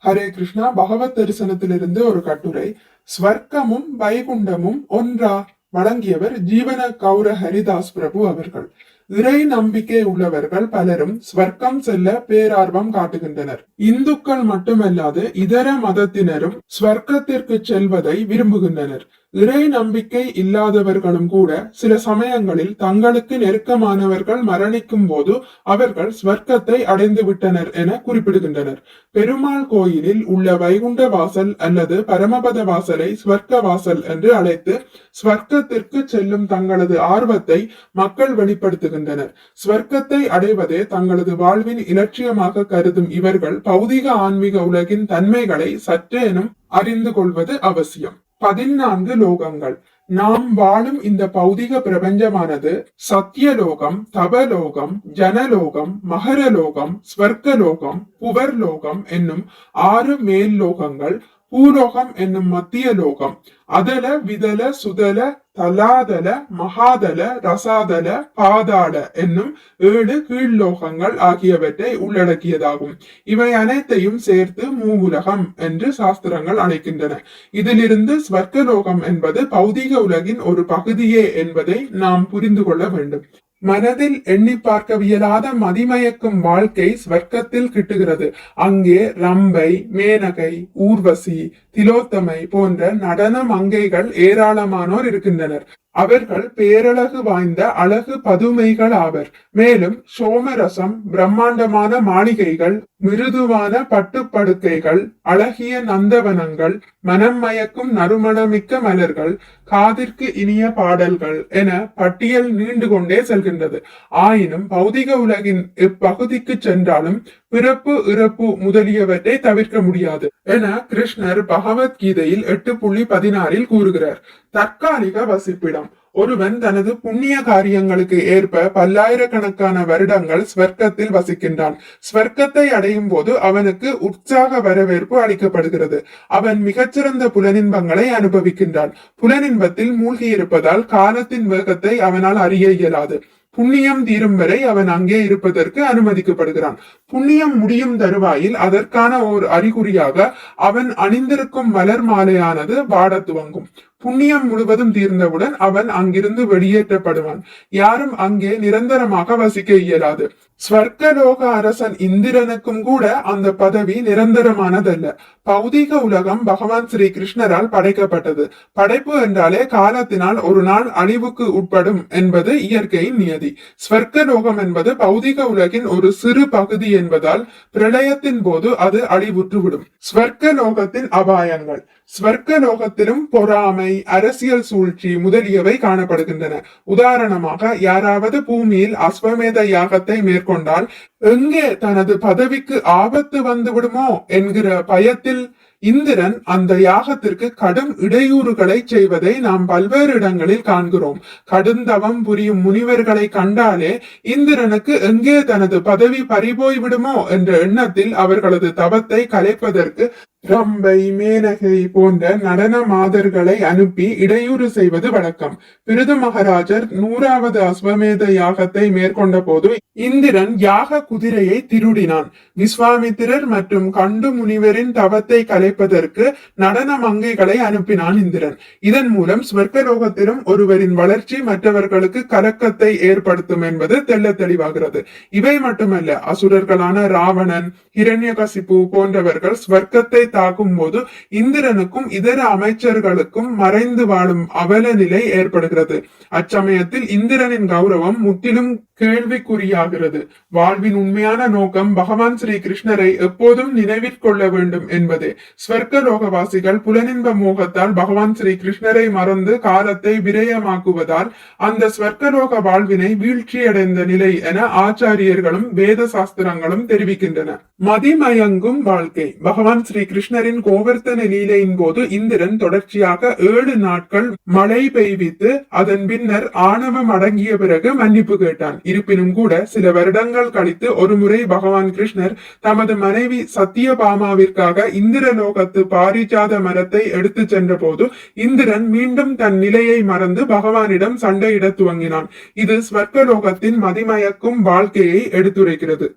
ஹரே கிருஷ்ணா. பகவத் தரிசனத்திலிருந்து ஒரு கட்டுரை. ஸ்வர்க்கமும் வைகுண்டமும் ஒன்றா? வழங்கியவர் ஜீவன கௌர ஹரிதாஸ் பிரபு அவர்கள். இறை நம்பிக்கை உள்ளவர்கள் பலரும் ஸ்வர்க்கம் செல்ல பேரார்வம் காட்டுகின்றனர். இந்துக்கள் மட்டுமல்லாது இதர மதத்தினரும் ஸ்வர்க்கத்திற்கு செல்வதை விரும்புகின்றனர். இறை நம்பிக்கை இல்லாதவர்களும் கூட சில சமயங்களில் தங்களுக்கு நெருக்கமானவர்கள் மரணிக்கும் போது அவர்கள் ஸ்வர்க்கத்தை அடைந்து விட்டனர் என குறிப்பிடுகின்றனர். பெருமாள் கோயிலில் உள்ள வைகுண்ட வாசல் அல்லது பரமபத வாசலை ஸ்வர்க்க வாசல் என்று அழைத்து ஸ்வர்க்கத்திற்கு செல்லும் தங்களது ஆர்வத்தை மக்கள் வெளிப்படுத்துகின்றனர். ஸ்வர்க்கத்தை அடைவதே தங்களது வாழ்வின் இலட்சியமாக கருதும் இவர்கள் பௌதிக ஆன்மீக உலகின் தன்மைகளை சற்றேனும் அறிந்து கொள்வது அவசியம். 14 லோகங்கள். நாம் வாழும் இந்த பௌதிக பிரபஞ்சமானது சத்தியலோகம், தபலோகம், ஜனலோகம், மகரலோகம், ஸ்வர்க்கலோகம், புவர்லோகம் என்னும் 6 மேல் லோகங்கள், பூலோகம் என்னும் மத்திய லோகம், அதல விதல சுதல தலாதல மகாதல ரசாதல பாதாள என்னும் 7 கீழ்லோகங்கள் ஆகியவற்றை உள்ளடக்கியதாகும். இவை அனைத்தையும் சேர்த்து மூவுலகம் என்று சாஸ்திரங்கள் அழைக்கின்றன. இதிலிருந்து ஸ்வர்க்கலோகம் என்பது பௌதிக உலகின் ஒரு பகுதியே என்பதை நாம் புரிந்து கொள்ள வேண்டும். மனதில் எண்ணி பார்க்கவியலாத மதிமயக்கும் வாழ்க்கை ஸ்வர்க்கத்தில் கிட்டுகிறது. அங்கே ரம்பை, மேனகை, ஊர்வசி, திலோத்தமை போன்ற நடன மங்கைகள் ஏராளமானோர் இருக்கின்றனர். அவர்கள் பேரழகு வாய்ந்த அழகு பதுமைகள் ஆவர். மேலும் சோமரசம், பிரம்மாண்டமான மாளிகைகள், மிருதுவான பட்டுப்படுக்கைகள், அழகிய நந்தவனங்கள், மனம் மயக்கும் நறுமணமிக்க மலர்கள், காதிற்கு இனிய பாடல்கள் என பட்டியல் நீண்டு கொண்டே செல்கின்றது. ஆயினும் பௌதிக உலகின் இப்பகுதிக்கு சென்றாலும் பிறப்பு, இறப்பு முதலியவற்றை தவிர்க்க முடியாது என கிருஷ்ணர் பகவத்கீதையில் 8.16 கூறுகிறார். தற்காலிக வசிப்பிடம். ஒருவன் தனது புண்ணிய காரியங்களுக்கு ஏற்ப பல்லாயிரக்கணக்கான வருடங்கள் ஸ்வர்க்கத்தில் வசிக்கின்றான். ஸ்வர்க்கத்தை அடையும் போது அவனுக்கு உற்சாக வரவேற்பு அளிக்கப்படுகிறது. அவன் மிகச்சிறந்த புலனின்பங்களை அனுபவிக்கின்றான். புலனின்பத்தில் மூழ்கி இருப்பதால் காலத்தின் வேகத்தை அவனால் அறிய இயலாது. புண்ணியம் தீரும் வரை அவன் அங்கே இருப்பதற்கு அனுமதிக்கப்படுகிறான். புண்ணியம் முடியும் தருவாயில் அதற்கான ஒரு அறிகுறியாக அவன் அணிந்திருக்கும் மலர் மாலையானது வாடத் துவங்கும். புண்ணியம் முழுவதும் தீர்ந்தவுடன் அவன் அங்கிருந்து வெளியேற்றப்படுவான். யாரும் அங்கே நிரந்தரமாக வசிக்க இயலாது. ஸ்வர்க்கலோக அரசன் இந்திரனுக்கும் கூட அந்த பதவி நிரந்தரமானதல்ல. பௌதிக உலகம் பகவான் ஸ்ரீ கிருஷ்ணரால் படைக்கப்பட்டது. படைப்பு என்றாலே காலத்தினால் ஒரு நாள் அழிவுக்கு உட்படும் என்பது இயற்கையின் நியதி. ஸ்வர்க்கலோகம் என்பது பௌதிக உலகின் ஒரு சிறு பகுதி என்பதால் பிரளயத்தின் போது அது அழிவுற்றுவிடும். ஸ்வர்க்கலோகத்தின் அபாயங்கள். ஸ்வர்க்கலோகத்திலும் பொறாமை, அரசியல் சூழ்ச்சி முதலியவை காணப்படுகின்றன. உதாரணமாக, யாராவது பூமியில் அஸ்வமேத யாகத்தை மேற்கொண்டால் எங்கே தனது பதவிக்கு ஆபத்து வந்து விடுமோ என்கிற பயத்தில் இந்திரன் அந்த யாகத்திற்கு கடும் இடையூறுகளை செய்வதை நாம் பல்வேறு இடங்களில் காண்கிறோம். கடுந்தவம் புரியும் முனிவர்களை கண்டாலே இந்திரனுக்கு எங்கே தனது பதவி பறிபோய் விடுமோ என்ற எண்ணத்தில் அவர்களது தவத்தை கலைப்பதற்கு ரம்பை, மேனகை போன்ற நடன மாதர்களை அனுப்பி இடையூறு செய்வது வழக்கம். பிருது மகாராஜர் 100வது அஸ்வமேத யாகத்தை மேற்கொண்ட போது இந்திரன் யாக குதிரையை திருடினான். விஸ்வாமித்திரர் மற்றும் கண்டு முனிவரின் தவத்தை கலைப்பதற்கு நடன மங்கைகளை அனுப்பினான் இந்திரன். இதன் மூலம் ஸ்வர்க்கலோகத்திலும் ஒருவரின் வளர்ச்சி மற்றவர்களுக்கு கலக்கத்தை ஏற்படுத்தும் என்பது தெள்ள தெளிவாகிறது. இவை மட்டுமல்ல, அசுரர்களான ராவணன், ஹிரண்யகசிப்பு போன்றவர்கள் ஸ்வர்க்கத்தை தாக்கும் போது இந்திரனுக்கும் இதர அமைச்சர்களுக்கும் மறைந்து வாழும் அவல நிலை ஏற்படுகிறது. அச்சமயத்தில் இந்திரனின் கௌரவம் முற்றிலும் கேள்விக்குறியாகிறது. வாழ்வின் உண்மையான நோக்கம் பகவான் ஸ்ரீ கிருஷ்ணரை எப்போதும் நினைவிற்கொள்ள வேண்டும் என்பதே. ஸ்வர்க்கலோகவாசிகள் புலனின்ப மோகத்தால் பகவான் ஸ்ரீ கிருஷ்ணரை மறந்து காலத்தை விரயமாக்குவதால் அந்த ஸ்வர்க்கலோக வாழ்வினை வீழ்ச்சியடைந்த நிலை என ஆச்சாரியர்களும் வேத சாஸ்திரங்களும் தெரிவிக்கின்றன. மதிமயங்கும் வாழ்க்கை. பகவான் ஸ்ரீ கிருஷ்ணரின் கோவர்த்தன லீலையின் போது இந்திரன் தொடர்ச்சியாக 7 நாட்கள் மழை பெய்வித்து அதன் பின்னர் ஆணவம் அடங்கிய பிறகு மன்னிப்பு கேட்டான். இருப்பினும் கூட சில வருடங்கள் கழித்து ஒருமுறை பகவான் கிருஷ்ணர் தமது மனைவி சத்தியபாமாவிற்காக இந்திரலோகத்து பாரிஜாத மரத்தை எடுத்து சென்ற போது இந்திரன் மீண்டும் தன் நிலையை மறந்து பகவானிடம் சண்டையிட துவங்கினான். இது ஸ்வர்க்கலோகத்தின் மதிமயக்கும் வாழ்க்கையை எடுத்துரைக்கிறது.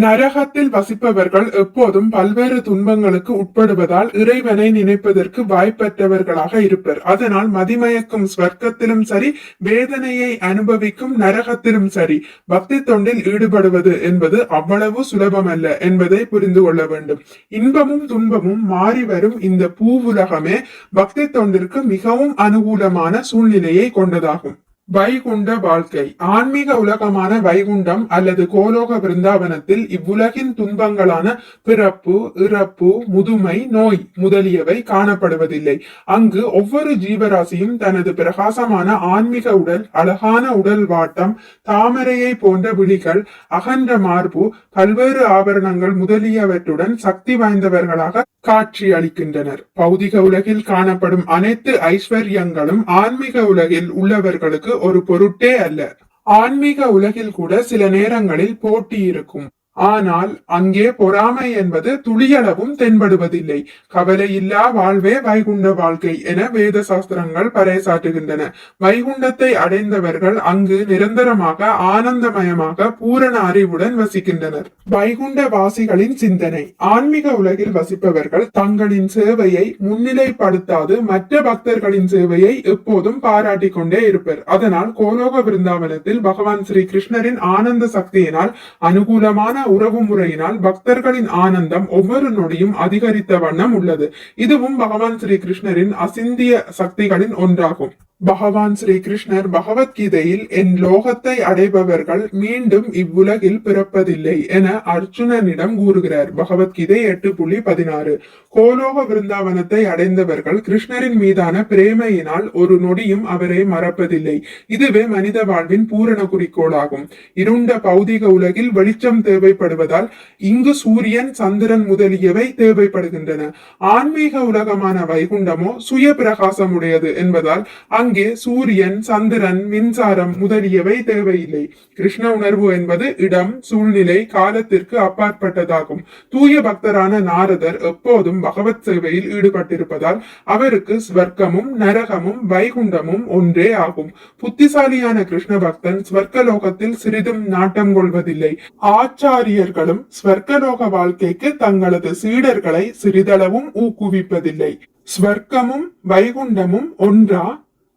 நரகத்தில் வசிப்பவர்கள் எப்போதும் பல்வேறு துன்பங்களுக்கு உட்படுவதால் இறைவனை நினைப்பதற்கு வாய்ப்பற்றவர்களாக இருப்பர். அதனால் மதிமயக்கும் ஸ்வர்க்கத்திலும் சரி, வேதனையை அனுபவிக்கும் நரகத்திலும் சரி, பக்தி தொண்டில் ஈடுபடுவது என்பது அவ்வளவு சுலபமல்ல என்பதை புரிந்து கொள்ள வேண்டும். இன்பமும் துன்பமும் மாறி வரும் இந்த பூவுலகமே பக்தி தொண்டிற்கு மிகவும் அனுகூலமான சூழ்நிலையை கொண்டதாகும். வைகுண்ட வாழ்க்கை. ஆன்மீக உலகமான வைகுண்டம் அல்லது கோலோக விருந்தாவனத்தில் இவ்வுலகின் துன்பங்களான பிறப்பு, இறப்பு, முதுமை, நோய் முதலியவை காணப்படுவதில்லை. அங்கு ஒவ்வொரு ஜீவராசியும் தனது பிரகாசமான ஆன்மீக உடல், அழகான உடல் வாட்டம், தாமரையை போன்ற விழிகள், அகன்ற மார்பு, பல்வேறு ஆபரணங்கள் முதலியவற்றுடன் சக்தி வாய்ந்தவர்களாக காட்சி அளிக்கின்றனர். பௌதிக உலகில் காணப்படும் அனைத்து ஐஸ்வர்யங்களும் ஆன்மீக உலகில் உள்ளவர்களுக்கு ஒரு பொருட்டே அல்ல. ஆன்மீக உலகில் கூட சில நேரங்களில் போட்டி இருக்கும். ஆனால் அங்கே பொறாமை என்பது துளியளவும் தென்படுவதில்லை. கவலையில்லா வாழ்வே வைகுண்ட வாழ்க்கை என வேத சாஸ்திரங்கள் பறைசாற்றுகின்றன. வைகுண்டத்தை அடைந்தவர்கள் அங்கு நிரந்தரமாக ஆனந்தமயமாக பூரண அறிவுடன் வசிக்கின்றனர். வைகுண்ட வாசிகளின் சிந்தனை. ஆன்மீக உலகில் வசிப்பவர்கள் தங்களின் சேவையை முன்னிலைப்படுத்தாது மற்ற பக்தர்களின் சேவையை எப்போதும் பாராட்டிக் கொண்டே இருப்பர். அதனால் கோலோக விருந்தாவனத்தில் பகவான் ஸ்ரீ கிருஷ்ணரின் ஆனந்த சக்தியினால் அனுகூலமான உறவு முறையினால் பக்தர்களின் ஆனந்தம் ஒவ்வொரு நொடியும் அதிகரித்த வண்ணம் உள்ளது. இதுவும் பகவான் ஸ்ரீ கிருஷ்ணரின் அசிந்திய சக்திகளின் ஒன்றாகும். பகவான் ஸ்ரீ கிருஷ்ணர் பகவத்கீதையில் என் லோகத்தை அடைபவர்கள் மீண்டும் இவ்வுலகில் பிறப்பதில்லை என அர்ஜுனனிடம் கூறுகிறார். பகவத்கீதை 8.16. கோலோக விருந்தாவனத்தை அடைந்தவர்கள் கிருஷ்ணரின் மீதான பிரேமையினால் ஒரு நொடியும் அவரை மறப்பதில்லை. இதுவே மனித வாழ்வின் பூரண குறிக்கோளாகும். இருண்ட பௌதிக உலகில் வெளிச்சம் தேவைப்படுவதால் இங்கு சூரியன், சந்திரன் முதலியவை தேவைப்படுகின்றன. ஆன்மீக உலகமான வைகுண்டமோ சுய பிரகாசம் உடையது என்பதால் அங்கே சூரியன், சந்திரன், மின்சாரம் முதலியவை தேவையில்லை. கிருஷ்ண உணர்வு என்பது இடம், சூழ்நிலை, காலத்திற்கு அப்பாற்பட்டதாகும். தூய பக்தரான நாரதர் எப்போதும் பகவத் சேவையில் ஈடுபட்டிருப்பதால் அவருக்கு ஸ்வர்க்கமும் நரகமும் வைகுண்டமும் ஒன்றே ஆகும். புத்திசாலியான கிருஷ்ண பக்தன் ஸ்வர்க்கலோகத்தில் சிறிதும் நாட்டம் கொள்வதில்லை. ஆச்சாரியர்களும் ஸ்வர்க்கலோக வாழ்க்கைக்கு தங்களது சீடர்களை சிறிதளவும் ஊக்குவிப்பதில்லை. ஸ்வர்க்கமும் வைகுண்டமும் ஒன்றா?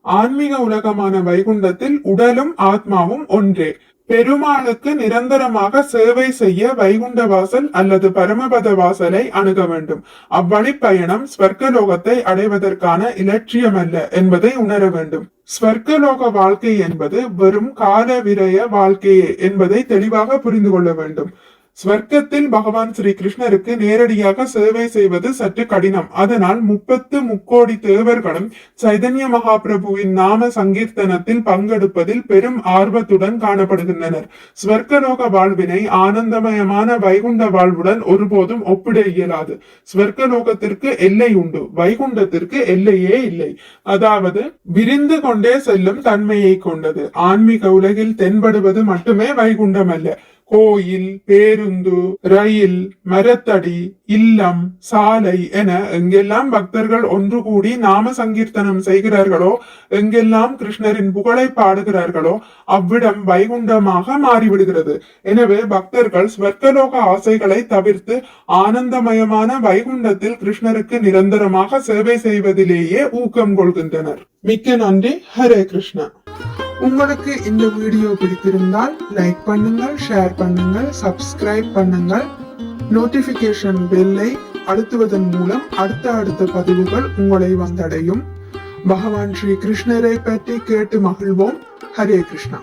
ஆன்மீக உலகமான வைகுண்டத்தில் உடலும் ஆத்மாவும் ஒன்றே. பெருமாளுக்கு நிரந்தரமாக சேவை செய்ய வைகுண்ட வாசல் அல்லது பரமபத வாசலை அணுக வேண்டும். அவ்வழி பயணம் ஸ்வர்க்கலோகத்தை அடைவதற்கான இலட்சியமல்ல என்பதை உணர வேண்டும். ஸ்வர்க்கலோக வாழ்க்கை என்பது வெறும் கால விரய வாழ்க்கையே என்பதை தெளிவாக புரிந்து கொள்ள வேண்டும். ஸ்வர்க்கத்தில் பகவான் ஸ்ரீ கிருஷ்ணருக்கு நேரடியாக சேவை செய்வது சற்று கடினம். அதனால் 30 தேவர்களும் சைதன்ய மகாபிரபுவின் நாம சங்கீர்த்தனத்தில் பங்கெடுப்பதில் பெரும் ஆர்வத்துடன் காணப்படுகின்றனர். ஸ்வர்க்கலோக வாழ்வினை ஆனந்தமயமான வைகுண்ட வாழ்வுடன் ஒருபோதும் ஒப்பிட இயலாது. ஸ்வர்க்கலோகத்திற்கு எல்லை உண்டு, வைகுண்டத்திற்கு எல்லையே இல்லை. அதாவது விரிந்து கொண்டே செல்லும் தன்மையை கொண்டது. ஆன்மீக உலகில் தென்படுவது மட்டுமே வைகுண்டம் அல்ல. கோயில், பேருந்து, ரயில், மரத்தடி, இல்லம், சாலை என எங்கெல்லாம் பக்தர்கள் ஒன்று கூடி நாம சங்கீர்த்தனம் செய்கிறார்களோ, எங்கெல்லாம் கிருஷ்ணரின் புகழை பாடுகிறார்களோ அவ்விடம் வைகுண்டமாக மாறிவிடுகிறது. எனவே பக்தர்கள் ஸ்வர்க்கலோக ஆசைகளை தவிர்த்து ஆனந்தமயமான வைகுண்டத்தில் கிருஷ்ணருக்கு நிரந்தரமாக சேவை செய்வதிலேயே ஊக்கம் கொள்கின்றனர். மிக்க நன்றி. ஹரே கிருஷ்ணா. உங்களுக்கு இந்த வீடியோ பிடித்திருந்தால் லைக் பண்ணுங்கள், ஷேர் பண்ணுங்கள், சப்ஸ்கிரைப் பண்ணுங்கள். நோட்டிபிகேஷன் பெல்லை அழுத்துவதன் மூலம் அடுத்த பதிவுகள் உங்களை வந்தடையும். பகவான் ஸ்ரீ கிருஷ்ணரை பற்றி கேட்டு மகிழ்வோம். ஹரே கிருஷ்ணா.